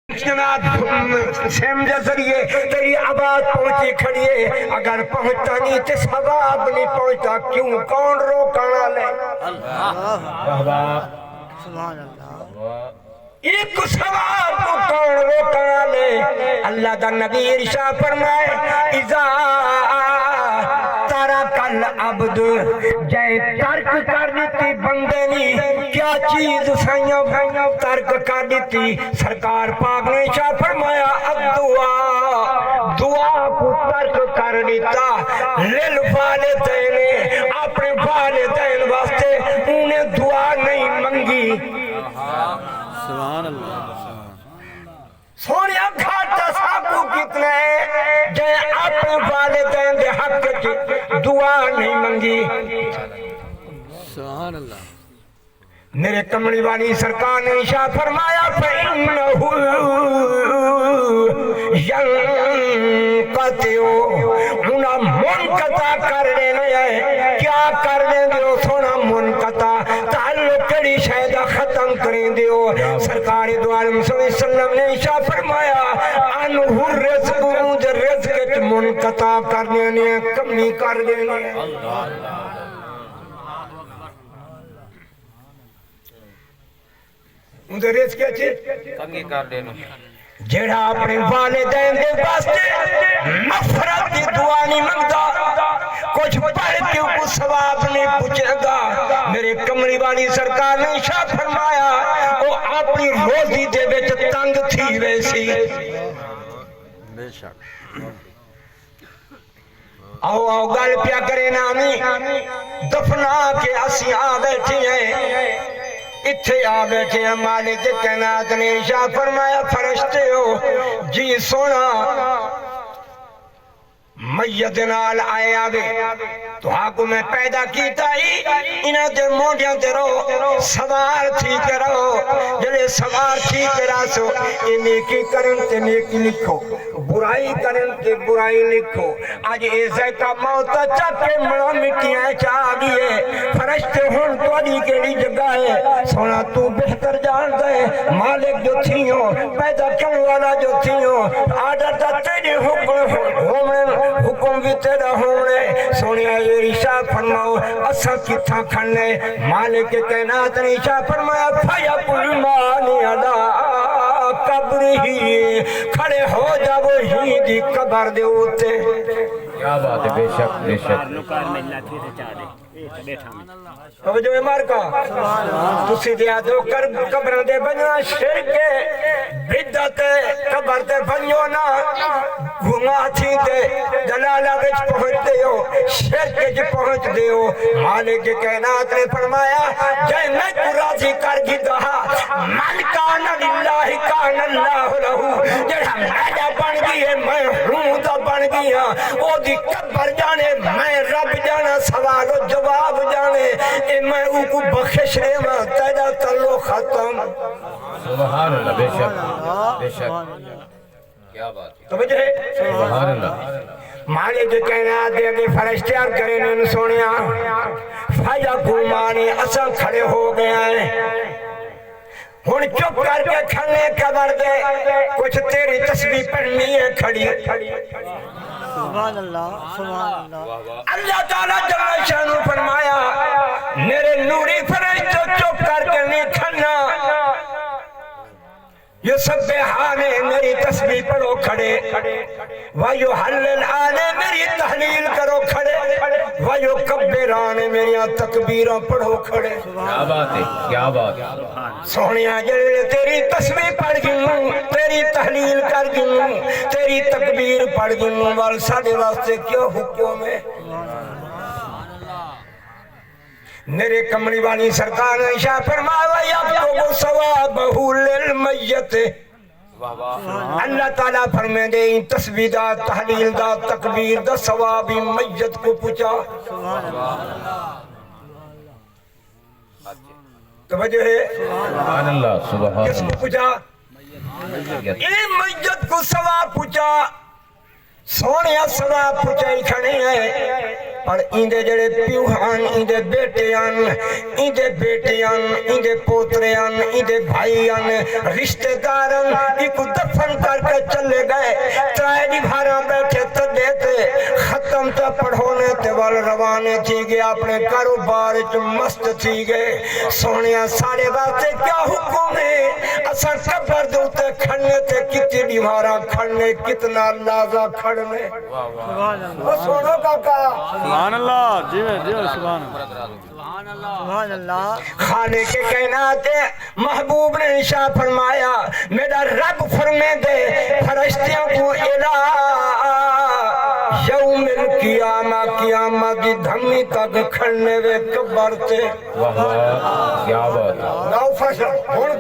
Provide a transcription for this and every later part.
Same کے ذریعے تیری آواز پہنچی کھڑی ہے، اگر پہنچتا نہیں تو ثواب نہیں پہنچتا، کیوں کون روکنا لے؟ سبحان اللہ، ایک ثواب کو کون روکنا لے؟ اللہ دا نبی ارشاد فرمائے اذا ترک العبد، جائے ترک کر دیتی بندے نے کیا چیز سائیاں ترک کر دیتی، سرکار پاک نے شاہ فرمایا الدعا، دعا کو ترک کر دیتا، للوالدین، اپنے والدین واسطے انہیں دعا نہیں منگی۔ سبحان اللہ، سونیا گھاٹا ساکو کتنا ہے جائے اپنے والدین دے حق کی دعا نہیں منگی۔ سبحان اللہ، میرے کملی والی سرکار نے شاہ فرمایا فَإِنَّهُ يَنْقَطِعُ، انہا منقطع کر دینے ہے، کیا کر دیں دیو سونا منقطع، تعلق کری شہدہ ختم کریں دیو۔ سرکار دو عالم صلی اللہ علیہ وسلم نے شاہ فرمایا انہو رزق، جو رزق منقطع کر دینے کمی کر دینے۔ اندر رزق کیا چیز؟ کمی کر دینا، جیڑا اپنے والدین دے واسطے مغفرت دی دعا نہیں منگتا، کچھ پڑھ کے کو ثواب نہیں پوچھے گا۔ میرے کمری والی سرکار نے شاہ فرمایا وہ اپنی روزی دے وچ تنگ تھی ویسی۔ بے شک، آؤ آؤ گل پیا کرے نامی دفنا کے اسی آ بیٹھی ہیں، اتھے آ بیٹھے ہیں، مالک کائنات نے شاہ فرمایا فرشتے ہو جی سونا میت نال آئے آگے تو آگو میں پیدا کیتا ہی انہاں دے موڑیاں تے رو سوار تھی کے رو، جلے سوار تھی کے راسو یہ نیکی کرن تے نیکی لکھو، برائی کرن تے برائی لکھو۔ آج ایسے کا موت چک کے مڑا مٹیاں چاہ گئے، فرشتے ہون تو علی کے لی جگہ ہے، سونا تو بہتر جان دے، مالک جو تھیوں پیدا کرنے والا جو تھیوں، آڈر تا تیرے حکم بھی تیرا ہونے، سونیا یہ رشاہ فرماؤ اسا کتھا کھنے، مالک کائنات نے رشاہ فرمایا فَيَقُلْ مَانِ عَلَىٰ قَبْرِهِ، کھڑے ہو جا وہی دی قبر دے ہوتے۔ کیا بات ہے، بے شک بے شک۔ توجہ ہے مارکا تسی دیا دو قبر دے بننا شرک بدعت قبر دے بنیو نا گھما تھی دے دلالہ وچ پہنچ دے ہو، شرک وچ پہنچ دے ہو۔ مالک کائنات نے فرمایا جائے میں کو راضی کر گی دہا من کان للہ کان اللہ لہو، جڑا میڈا بن گئی ہے میں ہوں دا بن گیا، او دی قبر جانے میں رب جانا، سوال و جواب جانے اے میں او کو بخش رہے ماں تیرا تلو ختم۔ سبحان اللہ، بے شک بے شک، کیا بات ہے، توجہ ہے سبحان اللہ۔ مالک کائنات دے اگے فرشتیار کرے نے سونیا فَيَقُومَانِ اساں کھڑے ہو گئے ہیں، ہن چپ کر کے کھڑے قبر دے، کچھ تیری تسبیح پڑھنی ہے کھڑی۔ سبحان اللہ، سبحان اللہ، اللہ تعالیٰ جل شانہ فرمایا میرے نوری فرشتو چپ کر کے نہیں کھڑنا، یہ سبحانے میری تسبیح پڑھو کھڑے، وَيُحَلِّلْ آنے میری تحلیل کرو کھڑے، وَيُكَبِّرَانے میری تکبیروں پڑھو کھڑے۔ کیا بات ہے، کیا بات ہے، سونیا جلے تیری تسبیح پڑھ گئوں، تیری تحلیل کر گئوں، تیری تکبیر پڑھ گئوں، وال ساڑے واسطے کیوں حکم ہے؟ میرے کملی والی سرکار نے شاہ فرمایا یَكْتُبُ ثَوَابَهُ لِلْمَيِّتِ، اللہ تعالیٰ فرمے دے تسبیح دا تحلیل دا تکبیر دا ثواب میت کو پوچھا۔ توجہ ہے سبحان اللہ، سبحان کس کو اللہ، پوچھا؟ اے میت کو ثواب پوچھا، سونیا ثواب پوچھا ہی کھڑے ہیں، پر ایندے جڑے پیوہان ایندے بیٹیان ایندے بیٹیان ایندے پوتریان ایندے بھائیان رشتہ داران ایک دفن کر کے چلے گئے ترائے دی بھارا بیٹھے تدے تے ختم تا پڑھونے تے وال روانے تھی گئے اپنے کاروبار جو مست تھی گئے سونیا سارے باتیں کیا حکم ہے اساں قبر دوتے کھڑنے تے کتی دی بھارا کھڑنے کتنا لازہ کھڑنے سبحان اللہ وہ سونو کاکا سبحان اللہ جی سبحان اللہ سبحان اللہ خانے کے کائنات محبوب نے ارشاد فرمایا میرا رب فرمے دے فرشتیوں کو الہ یوم القیامہ قیامت کی دھمی تک کھڑنے وے قبر تے واہ واہ کیا بات ہے لاؤ فشل ہون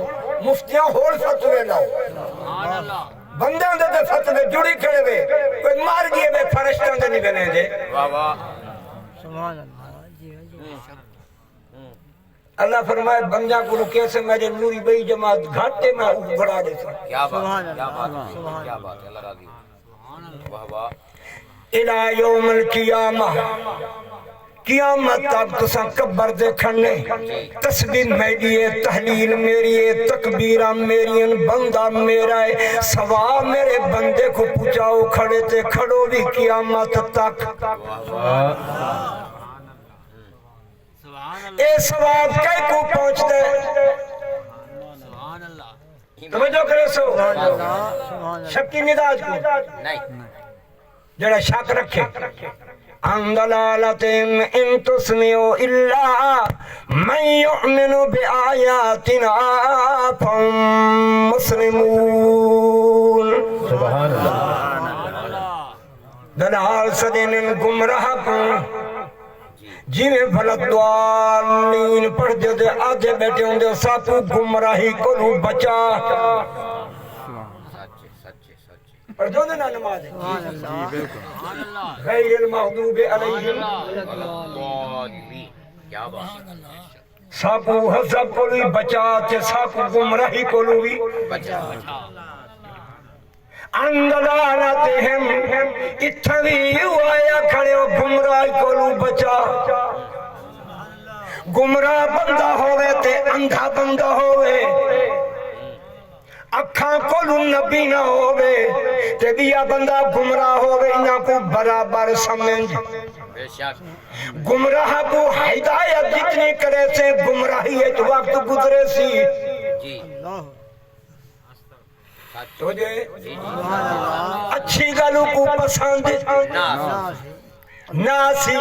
مفتیاں ہون فتوے لاؤ بندیاں دے دے فتوے جڑی کھڑے وے کوئی مار گئے وے فرشتوں دے نہیں بنے دے واہ واہ سبحان اللہ جی اللہ فرمائے بندیاں کو رکے سے میرے نوری بئی جماعت گھاٹے میں بڑھا دیتا کیا بات سبحان ہے کیا بات اللہ ہے کیا بات ہے اللہ راضی ہو واہ واہ الہ یوم القیامہ قیامت تک تساں قبر دے کھڑنے تسبیح میری ہے تحلیل میری ہے تکبیرہ میری ہے بندہ میرا ہے ثواب میرے بندے کو پہنچاؤ کھڑے تے کھڑو بھی قیامت تک اے ثواب کئی کو پہنچ دے توجہ کرے سو شک کی نداج کو نہیں جڑا شک رکھے اندلالتم ان تسمیو الا من یؤمن بآیاتنا فهم مسلمون سبحان اللہ دلال صدین گمراہ کن جی میں بھلت دوالین پڑھ دے آدھے بیٹھے ہوں دے ساتھو گمراہی کو رو بچا پڑھ دو دینا نماز غیر المغضوب علیہم کیا بات ہے ساکو حضب کو لوی بچا تے ساکو گمراہی کو لوی بچا اندلالتہم اتھوی ہوا کھڑے ہو گمراہی کو لو بچا گمراہ بندہ ہوئے تے اندھا بندہ ہوئے اکھاں کولو نبی نہ ہوئے تے بیا بندہ گمراہ ہوئے انہاں کو برابر سمجھ بے شک گمراہ کو ہدایت جتنی کرے سے گمراہی ایک وقت گزرے سی جی تو جے اچھی گلوں کو پسند ناسی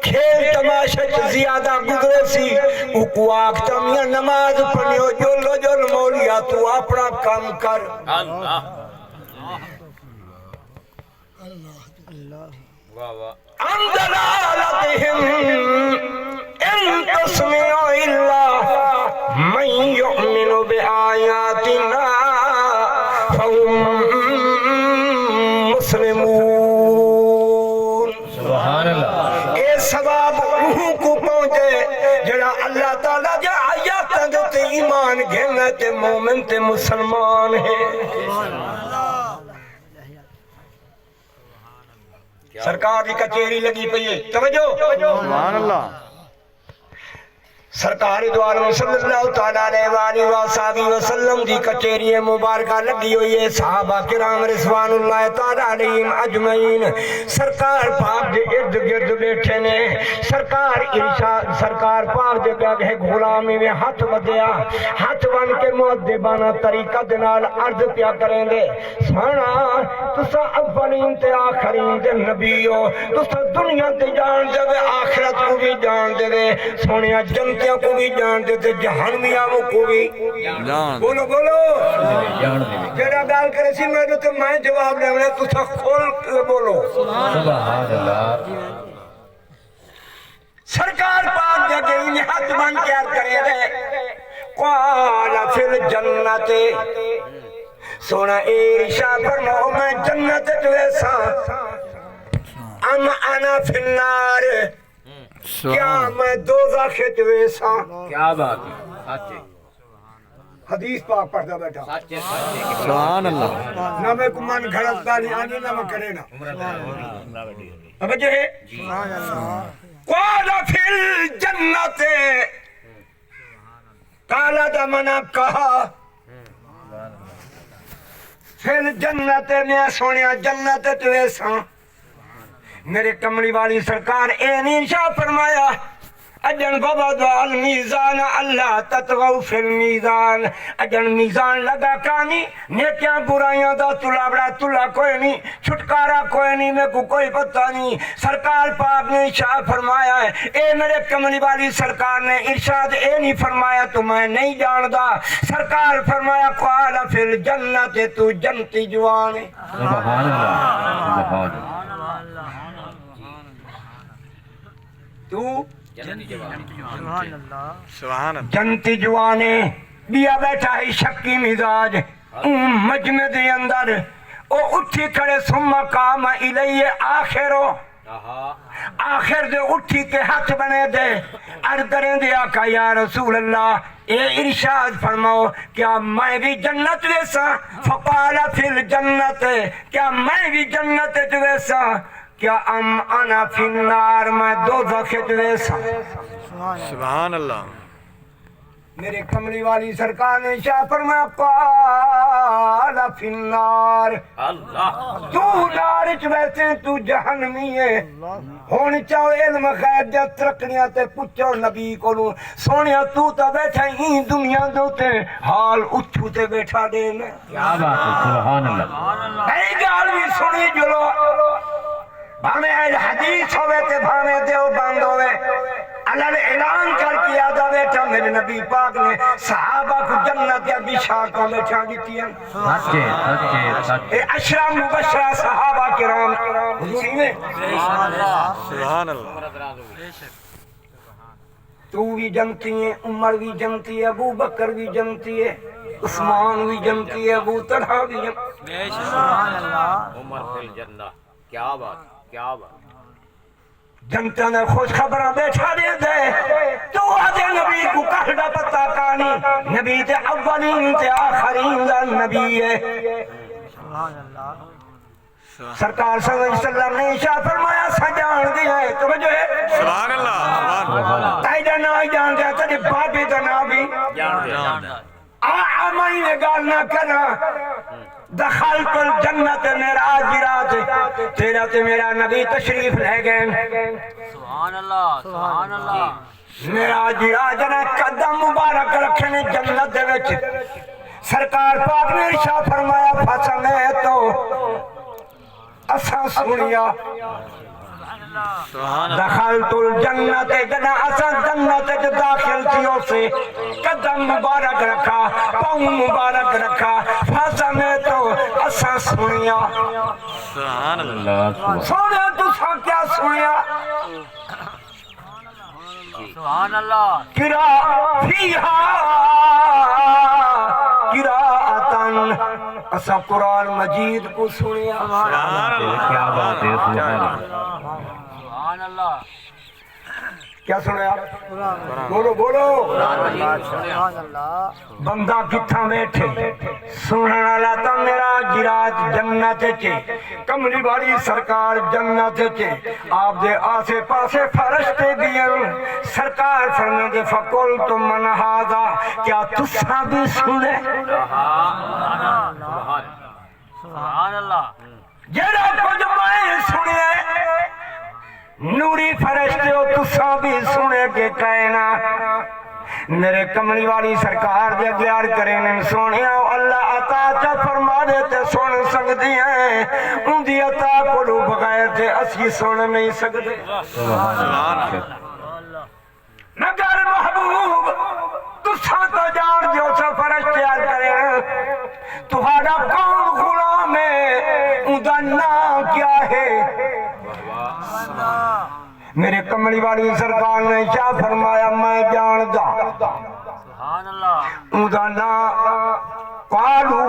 کھیل تماشا زیادہ گزرے سی اکو آکتا میاں نماز پڑھنیو جلو جل مولیا تو اپنا کام کر اللہ واہ واہ اندلالتہم ان تسمیعوا الا من یؤمن بآیاتنا فهم مسلمون سبحان اللہ اے ثواب روح کو پہنچے جڑا اللہ تعالیٰ جا آیاتاں دے ایمان گھننا تے مومن تے مسلمان ہے سرکار کی کچھیری لگی پئی ہے توجہ سبحان اللہ سرکار دو عالم صلی اللہ تعالیٰ علیہ وآلہ وآلہ وسلم دی کچھیری مبارکہ لگی ہوئی ہے صحابہ کرام رضوان اللہ تعالیٰ علیہم اجمعین سرکار پاک دے ارد گرد بیٹھے نے سرکار ارشاد سرکار پاک دے گئے غلامی میں ہاتھ بدیا ہاتھ بن کے مؤدبانہ طریقہ دنال عرض پیا کریں دے سانا تسا اولین تے آخرین دے نبی ہو تسا دنیا تے جان دے آخرت کو بھی جان دے سونیا جنتیاں کو بھی جان دے تے جہنمیاں کو بھی جان بولو بولو جان دے جڑا گال کرے سی میں تو میں جواب دے میں تسا کھول کے بولو سبحان اللہ سرکار پاک جگہ انہیں ہاتھ بن کے عرض کرے دے قال فی الجنت سونا ارشاد فرماؤ میں جنت جو ایسا انا فی النار کیا میں دوزخ جو ایسا کیا بات ہے سچے حدیث پاک پڑھتا بیٹھا سچے سبحان اللہ نہ میں کو من گھڑت دالی آنی نہ میں کرے نا اب جو ہے قال فی الجنت قال دا منا کہا فی الجنت میں سونیا جنت تو ایسا میرے کملی والی سرکار اے نیشا فرمایا اجن بابا المیزان اللہ تطغوا فی المیزان اجن میزان لگا کانی نیکیاں برائیاں دا تلا بڑا تلا کوئی نہیں چھٹکارا کوئی نہیں میں کو کوئی پتہ نہیں سرکار پاک نے ارشاد فرمایا ہے اے میرے کملی والی سرکار نے ارشاد اے نہیں فرمایا تو میں نہیں جاندا سرکار فرمایا قال فی الجنت تو جنتی جوان ہے سبحان اللہ سبحان اللہ تو سبحان اللہ جنتی جوانے بیا بیٹھا ہے شکی مزاج مجمع دے اندر او اٹھی کھڑے ثم قام الیہ آخرو آخر دے اٹھی کے ہاتھ بنے دے عرض کریں دے آقا یا رسول اللہ اے ارشاد فرماؤ کیا میں بھی جنت ویسا فقال فی الجنت کیا میں بھی جنت ویسا کیا انا فی النار میں دوزخ ویسا سبحان اللہ میرے کملی والی سرکار نے شاہ فرمایا قال فی النار تو نارچ ویسے تو جہنمی ہے ہونی چاہو علم خیر جا ترکڑیاں تے پچھو نبی کو لوں سونیا تو تا بیٹھا ہی دنیا دوتے حال اٹھو تے بیٹھا دینے کیا بات ہے سبحان اللہ اے گال بھی سنی جلو بھامے حدیث ہوئے تے بھامے دیو بند ہوئے اللہ نے اعلان کر کیا دا بیٹھا میرے نبی پاک نے صحابہ کو جنت یا بشارتوں میں چھا دیتی ہیں سچے سچے سچے اشرا مبشرہ صحابہ کرام حضوری میں سبحان اللہ تو بھی جنتی ہے عمر بھی جنتی ہے ابو بکر بھی جنتی ہے عثمان بھی جنتی ہے ابو طلحہ بھی جنتی ہے عمر فی الجنہ کیا بات کیا بات جنتا نے خوش خبرہ بیٹھا دے دے تو آدھے نبی کو کہڑا پتا کانی نبی تے اولین تے آخرین دا نبی ہے سرکار صلی اللہ علیہ وسلم نے ارشاد فرمایا سجان دیا ہے توجہ ہے سبحان اللہ تائیدہ نہ جان دیا تیرے بابی دا نہ بھی آمائی نے گال نہ کرنا دخلت الجنت میرا جرات تیرا تے میرا نبی تشریف لے گئے سبحان اللہ میرا جرات نے قدم مبارک رکھنے جنت دے وچ سرکار پاک نے ارشاد فرمایا فسنے تو اساں سنیا دخلت الجنت جنا اساں جنت جو داخل تھیو سے قدم مبارک رکھا پاؤں مبارک رکھا فسنے تو اساں سنیا سبحان اللہ سونے تو سا کیا سنیا سبحان اللہ کرا فیہا قراءتن اسا قرآن مجید کو سنیا کیا بات ہے سبحان اللہ سبحان اللہ کیا سنیا بولو بولو بندہ کتھا بیٹھے سننے والا تا میرا جرات جنت چے کملی والی سرکار جنت چے آپ دے آسے پاسے فرشتے بھی ہیں سرکار فرمے دے فقل تو من ہادا کیا تسا بھی سنے سبحان اللہ جڑا کچھ میں سنے نوری فرشتے ہو تسا بھی سنے کے کہنا میرے کملی والی سرکار دے اگیار کریں سونے اللہ عطا چا فرما دے تے سن سکتی ہیں ان دی عطا کو لو بغیر تے اسی سن نہیں سکتے مگر محبوب تسا تو جان جو سا فرشتے کریں تہاڑا کون غلام ہے ان دا نام کیا ہے میرے کملی والی سرکار نے کیا فرمایا میں جاندا سبحان اللہ ادا نام قالو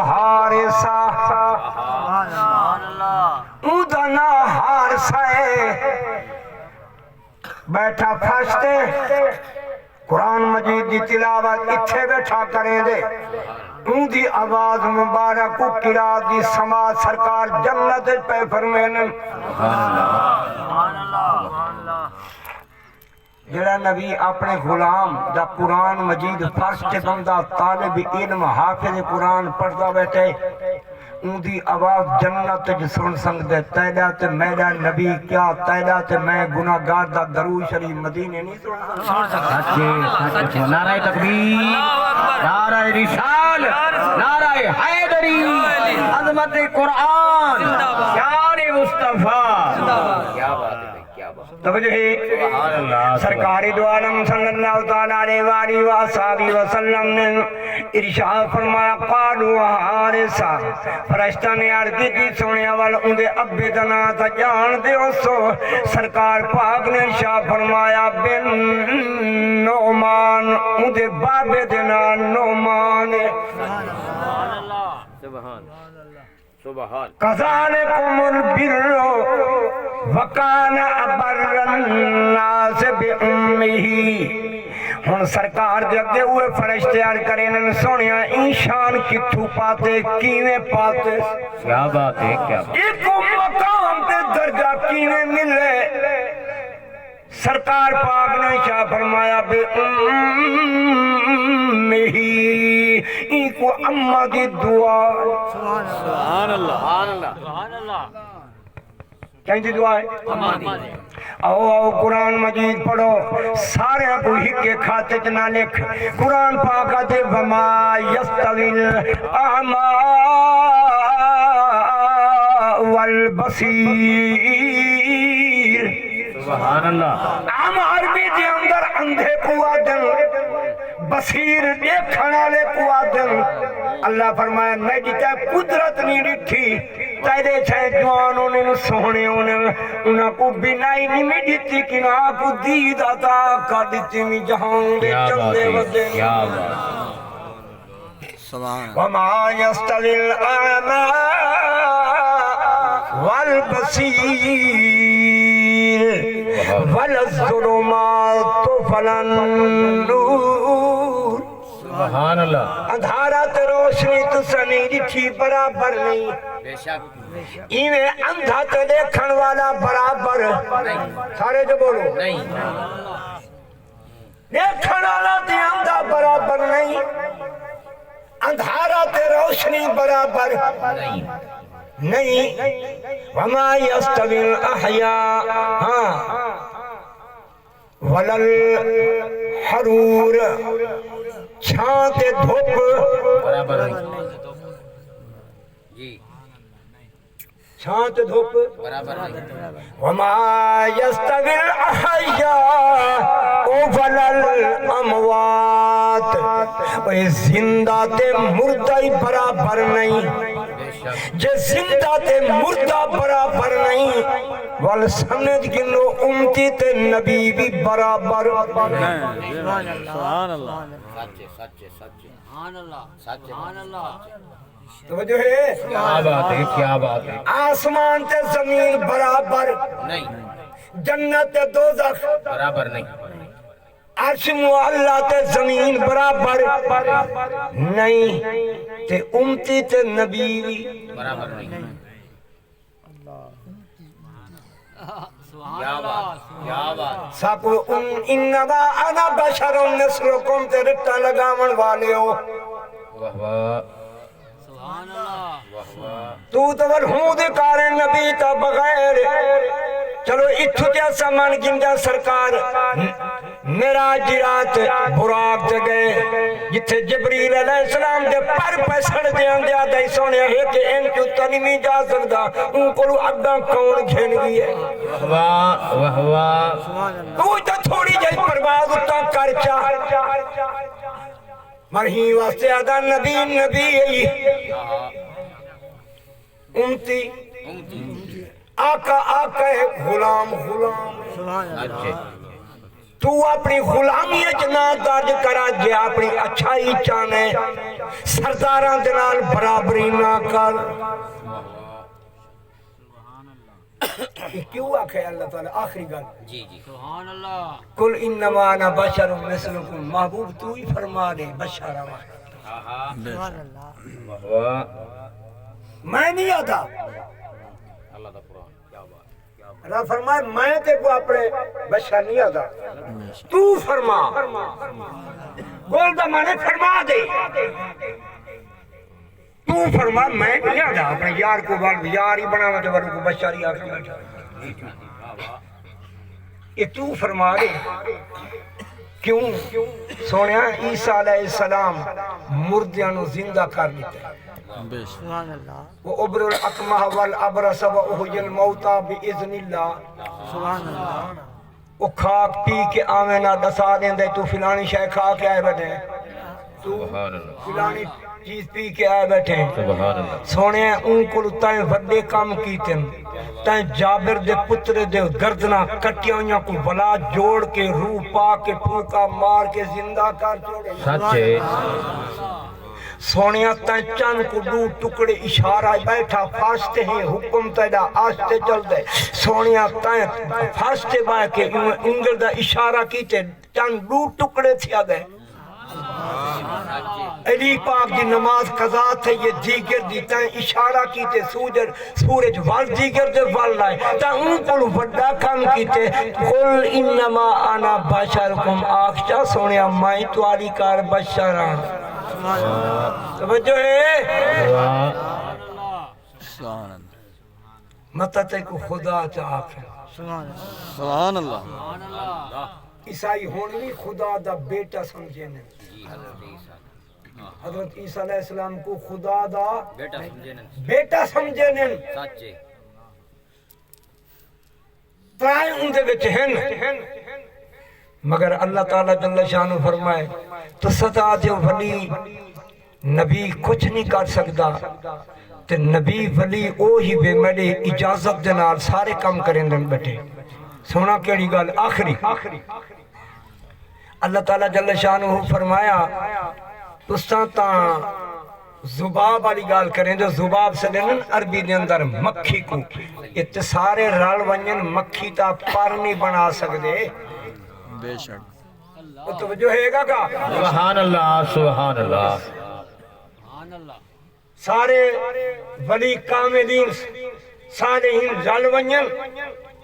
حارسہ سبحان اللہ ادا نام حارسہ ہے بیٹھا پھنستے قرآن مجید دی تلاوت اتھے بیٹھا کریں دے ان دی آواز مبارک کو قرات دی سماعت سرکار جنت پہ فرمائن سبحان اللہ جڑا نبی اپنے غلام دا قرآن مجید فرش بندہ طالب علم حافظ قرآن پڑھتا بیٹھے ان دی آواز جنت جو سن سکتے تیدا تے میرا نبی کیا تیدا تے میں گناہگار دا درود شریف مدینے نہیں سن سکتا سچے نعرہ تکبیر نعرہ رسال نعرہ حیدری عظمت قرآن شان مصطفیٰ کیا بات ہے کیا بات توجہ ہے سرکاری دو عالم صلی اللہ تعالیٰ علیہ وآلہ وآلہ وسلم نے ارشاد فرمایا قالوا حارثہ فرشتہ نے عرض کی سونے اول اندے ابے دنا تا جان دے سو سرکار پاک نے ارشاد فرمایا بن نعمان اندے بابے دنا نعمان سبحان کذالکم البر وکان ابر الناس بامہ ہن سرکار دے اگے ہوئے فرشتے عرض کریں سونیا انشان کتھوں پاتے کیویں پاتے کیا بات ہے کیا بات ایک مقام تے درجہ کیویں ملے سرکار پاک نے کیا فرمایا بے ان کو اماں دی دعا سبحان اللہ سبحان اللہ کہیں دی دعا ہے آؤ قرآن مجید پڑھو سارے کو ہکے کھاتے چنا لکھ قرآن پاک دے وما یستویل اعما والبصیر سبحان اللہ عام عربی دے اندر اندھے کو آدن بصیر دیکھنا لے کو آدن اللہ فرمایا میں جیتا قدرت نہیں ڈٹھی تیرے چھے جوانوں نے سونے انہاں کو بنائی نہیں میں دیتی کہ نہ کو دید عطا کر دیتی میں جہان دے کیا بات چندے ہے ودے کیا بات سبحان وما يستوي الأعمى والبصير ولا الظلمات ولا النور سبحان اللہ اندھارا تے روشنی تو سنی ڈٹھی برابر نہیں بے شک ایویں اندھا تے دیکھن والا برابر سارے جو بولو نہیں دیکھن والا تے اندھا برابر نہیں اندھارا تے روشنی برابر نہیں وما يستوي الأحياء ولا الحرور چھانتے دھوپ برابر نہیں جی چھانتے دھوپ برابر نہیں وما يستوي الأحياء ولا الأموات وہ زندہ تے مردہ ہی برابر نہیں جے زندہ تے مردہ برابر نہیں وال سمجھ گنو امتی تے نبی بھی برابر سبحان اللہ سچے سچے سچے سبحان اللہ سچے سبحان اللہ توجہ ہے کیا بات ہے کیا بات ہے آسمان تے زمین برابر نہیں جنت تے دوزخ برابر نہیں عرش معلا تے زمین برابر نہیں تے امتی تے نبی بھی برابر نہیں سبحان کیا اللہ بات کیا بات سب انما انا بشر مثلکم تے رٹا لگاون والے ہو واہ واہ سبحان اللہ واہ واہ تو ول دے کارے نبی تا بغیر چلو اتھو تے سامان گنجا سرکار میرا جرات براق تے گئے جتھے جبریل علیہ السلام دے پر پسڑ دے اندیا دے سونے ہے کہ ان کو تنمی جا سکتا ان کو اگا کون گھن گئی ہے واہ واہ واہ تو تا تھوڑی جائی پرواز اتا کر چاہ مرہی واسطے آدھا نبی نبی امتی آقا آقا ہے غلام غلام اچھے تو اپنی غلامیت نہ درج کرا جے اپنی اچھائی چانے سرداران دنال برابری نہ کر یہ کیوں آکھے اللہ تعالیٰ آخری گل سبحان اللہ کل انما انا بشر مثلکم محبوب تو ہی فرما دے بشر میں نہیں آتا اللہ فرمائے میں تے کو اپنے بشر نہیں آتا تو فرما گول دا مانے فرما دے تو فرما میں نہیں آتا اپنے یار کو یار ہی بنا تو ورن کو بشر ہی آخر بیٹھا یہ تو فرما دے کیوں سونیا عیسیٰ علیہ السلام مردیاں نو زندہ کر دیتے سبحان اللہ وہ ابر الاکمہ والابرس و احی الموتا باذن اللہ سبحان اللہ وہ کھاک پی کے آمینہ دسا دیں دے تو فلانی شے کھا کے آئے بیٹھے ہیں تو فلانی چیز پی کے آئے بیٹھے ہیں سونے ان کو تائیں وڈے کام کیتے ہیں تائیں جابر دے پتر دے گردنا کٹیاں کو بلا جوڑ کے روح پا کے پھوکا مار کے زندہ کر چھوڑے سچے سونیا تائیں چند کو دو ٹکڑے اشارہ بیٹھا فاستے ہیں حکم تیدا آستے چل دے سونیا تائیں فاستے بائے کے انگل دا اشارہ کیتے چند دو ٹکڑے تھیا گئے علی پاک دی نماز قضا تھے یہ دیگر دی تائیں اشارہ کیتے سورج وال دیگر دے وال لائے تائیں ان کو وڈا کام کیتے قل انما انا بشرکم آخشا سونیا مائیں تواری کار بشران توجہ ہے سبحان اللہ مطلع کو خدا چاہاک ہے سبحان اللہ سبحان اللہ عیسائی ہونی خدا دا بیٹا سمجھے نے حضرت عیسیٰ علیہ السلام کو خدا دا بیٹا سمجھے نے ترائیں ان دے وچ ہیں مگر اللہ تعالیٰ جل شانہ فرمائے تو سزا دے ولی نبی کچھ نہیں کر سکتا تے نبی ولی اوہی بے میڈے اجازت دے نال سارے کام کریں دن بیٹھے سونا کیڑی گال آخری اللہ تعالیٰ جل شانہ فرمایا تساں تاں زباب والی گال کریں جو زباب سے لینا عربی دے اندر مکھی کو ات سارے رل ونجن مکھی تا پر نہیں بنا سکتے بے شک وہ توجہ ہے گا کا سبحان اللہ سبحان اللہ سبحان اللہ سارے ولی کاملین صالحین رل ونجن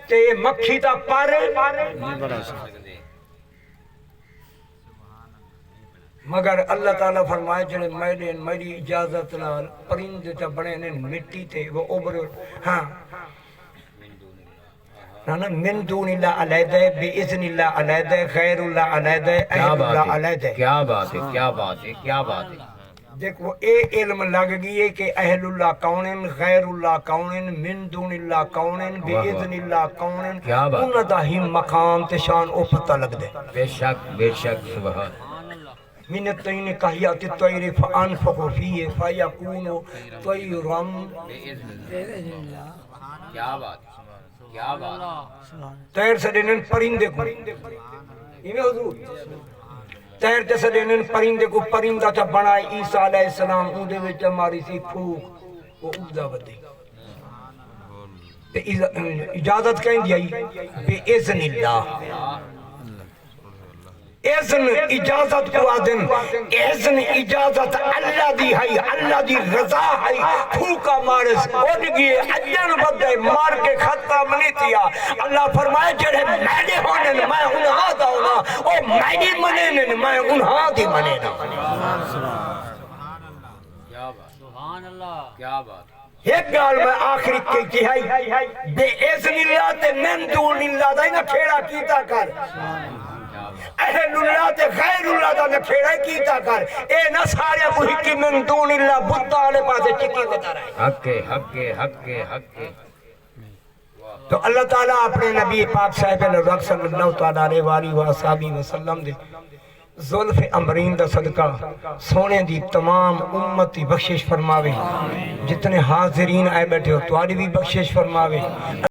تے مکھی تا پر نہیں بنا سکتے مگر اللہ تعالیٰ فرمائے جنہیں میری اجازت نال پرندے تا بڑے نے مٹی تے وہ اوبر ہاں من دون اللہ علیدہ بِإذن اللہ علیدہ غیر اللہ علیدہ اہل اللہ علیدہ کیا بات ہے کیا بات ہے کیا بات ہے دیکھو اے علم لگ گئی ہے کہ اہل اللہ کونن غیر اللہ کونن من دون اللہ کونن بِإذن اللہ کونن کیا بات انہ دا ہی مقام تشان او پتہ لگ دے بے شک سبحان من الطین کہیات الطیر فانفقو فیہ فیکونو طیرم کیا بات کیا بات تیر سے دینن پرندے کو یہ حضور تیر سے دینن پرندے کو پرندہ تا بنائے عیسیٰ علیہ السلام اندے وچ ہماری سی پھوک وہ اگدہ بدے اجازت کہیں دیائی بے اذن اللہ اذن اجازت کو آدن اذن اجازت اللہ دی ہے اللہ دی رضا ہے پھوکا مارس اڑ گئے اجن بدے مار کے ختم نہیں تیا اللہ فرمائے جڑے میڈے ہونے میں انہاں دا ہونا او میڈی منے میں انہاں دی منے نا سبحان اللہ کیا بات ایک گال میں آخری کہتی ہے بے اذن اللہ تے من دون اللہ دا نہ کھیڑا کیتا کر اہل اللہ تے غیر اللہ دا نکھیڑا کیتا کر اے نہ سارے کو ہکی من دون اللہ بتا والے پاسے چکی بتا رہا ہے حق تو اللہ تعالیٰ اپنے نبی پاک صاحب الرق صلی اللہ تعالیٰ علیہ وآلہ وسلم دے ظلف امرین دا صدقہ سونے دی تمام امتی بخشش فرماوے جتنے حاضرین آئے بیٹھے ہو تواری بھی بخشش فرماوے